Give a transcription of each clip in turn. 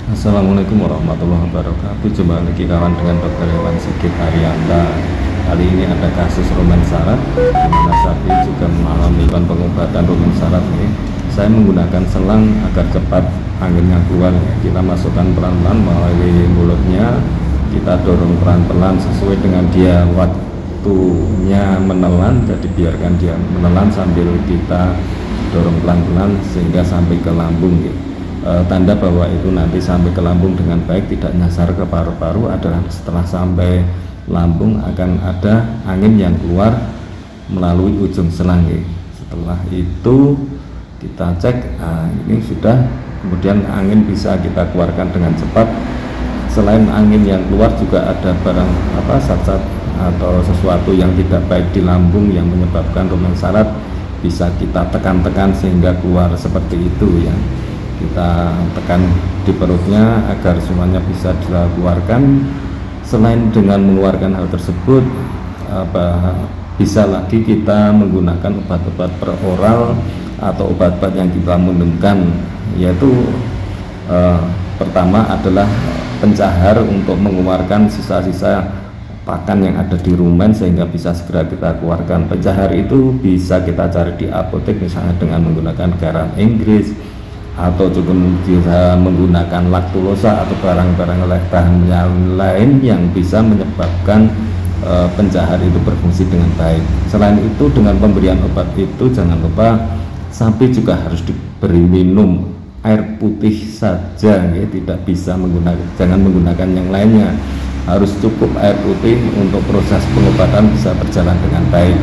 Assalamualaikum warahmatullahi wabarakatuh. Jumpa lagi kawan dengan Dr. Hewan Sigit Arianta. Kali ini ada kasus rumen syarat di mana sapi juga mengalami pengobatan rumen syarat ini. Saya menggunakan selang agar cepat anginnya keluar. Kita masukkan pelan-pelan melalui mulutnya. Kita dorong pelan-pelan sesuai dengan dia waktunya menelan. Jadi biarkan dia menelan sambil kita dorong pelan-pelan sehingga sampai ke lambung. Tanda bahwa itu nanti sampai ke lambung dengan baik, tidak nyasar ke paru-paru adalah setelah sampai lambung akan ada angin yang keluar melalui ujung selang. Setelah itu kita cek, ini sudah, kemudian angin bisa kita keluarkan dengan cepat. Selain angin yang keluar juga ada barang zat-zat atau sesuatu yang tidak baik di lambung yang menyebabkan rumen syarat, bisa kita tekan-tekan sehingga keluar seperti itu ya. Kita tekan di perutnya agar semuanya bisa dikeluarkan. Selain dengan mengeluarkan hal tersebut, bisa lagi kita menggunakan obat-obat peroral atau obat-obat yang kita minumkan, yaitu pertama adalah pencahar untuk mengeluarkan sisa-sisa pakan yang ada di rumen sehingga bisa segera kita keluarkan. Pencahar itu bisa kita cari di apotek, misalnya dengan menggunakan garam Inggris, atau juga bisa menggunakan laktulosa atau barang-barang bahan lain yang bisa menyebabkan pencahar itu berfungsi dengan baik. Selain itu, dengan pemberian obat itu jangan lupa sapi juga harus diberi minum air putih saja ya, tidak bisa jangan menggunakan yang lainnya, harus cukup air putih untuk proses pengobatan bisa berjalan dengan baik.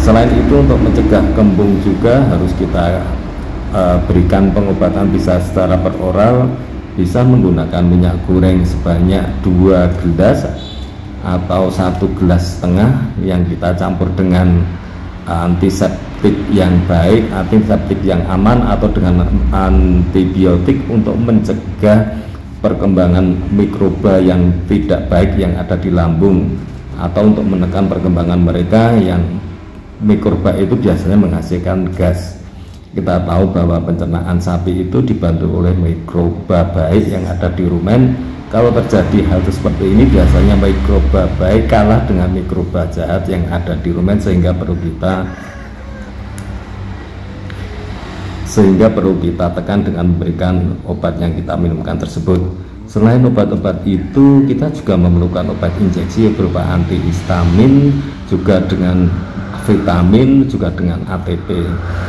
Selain itu, untuk mencegah kembung juga harus kita berikan pengobatan bisa secara peroral, bisa menggunakan minyak goreng sebanyak 2 gelas atau 1,5 gelas yang kita campur dengan antiseptik yang baik, antiseptik yang aman, atau dengan antibiotik untuk mencegah perkembangan mikroba yang tidak baik yang ada di lambung, atau untuk menekan perkembangan mereka yang mikroba itu biasanya menghasilkan gas. Kita tahu bahwa pencernaan sapi itu dibantu oleh mikroba baik yang ada di rumen. Kalau terjadi hal seperti ini, biasanya mikroba baik kalah dengan mikroba jahat yang ada di rumen, sehingga perlu kita tekan dengan memberikan obat yang kita minumkan tersebut. Selain obat-obat itu, kita juga memerlukan obat injeksi berupa antihistamin, juga dengan vitamin, juga dengan ATP.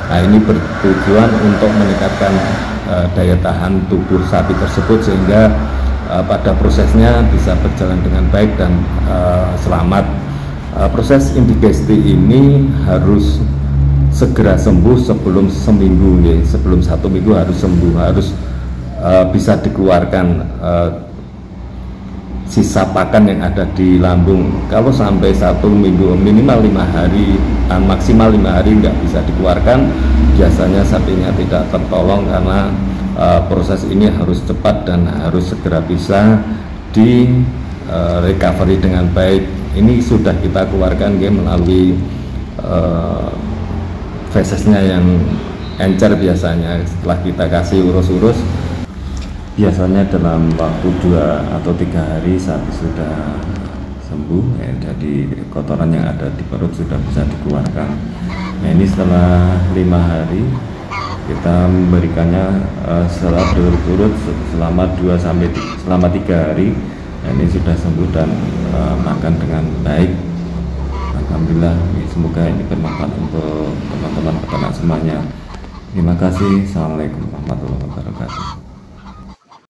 Nah, ini bertujuan untuk meningkatkan daya tahan tubuh sapi tersebut sehingga pada prosesnya bisa berjalan dengan baik dan selamat. Proses indigesti ini harus segera sembuh sebelum seminggu ya. Sebelum 1 minggu harus sembuh, harus bisa dikeluarkan sisa pakan yang ada di lambung. Kalau sampai 1 minggu, minimal 5 hari, maksimal 5 hari nggak bisa dikeluarkan, biasanya sapinya tidak tertolong, karena proses ini harus cepat dan harus segera bisa di recovery dengan baik. Ini sudah kita keluarkan melalui fesesnya yang encer. Biasanya setelah kita kasih urus-urus, biasanya dalam waktu 2 atau 3 hari sapi sudah sembuh ya. Jadi kotoran yang ada di perut sudah bisa dikeluarkan. Nah, ini setelah 5 hari kita memberikannya setelah berturut-turut selama 3 hari. Nah, ini sudah sembuh dan makan dengan baik. Alhamdulillah, semoga ini bermanfaat untuk teman-teman peternak semuanya. Terima kasih. Assalamualaikum warahmatullahi wabarakatuh.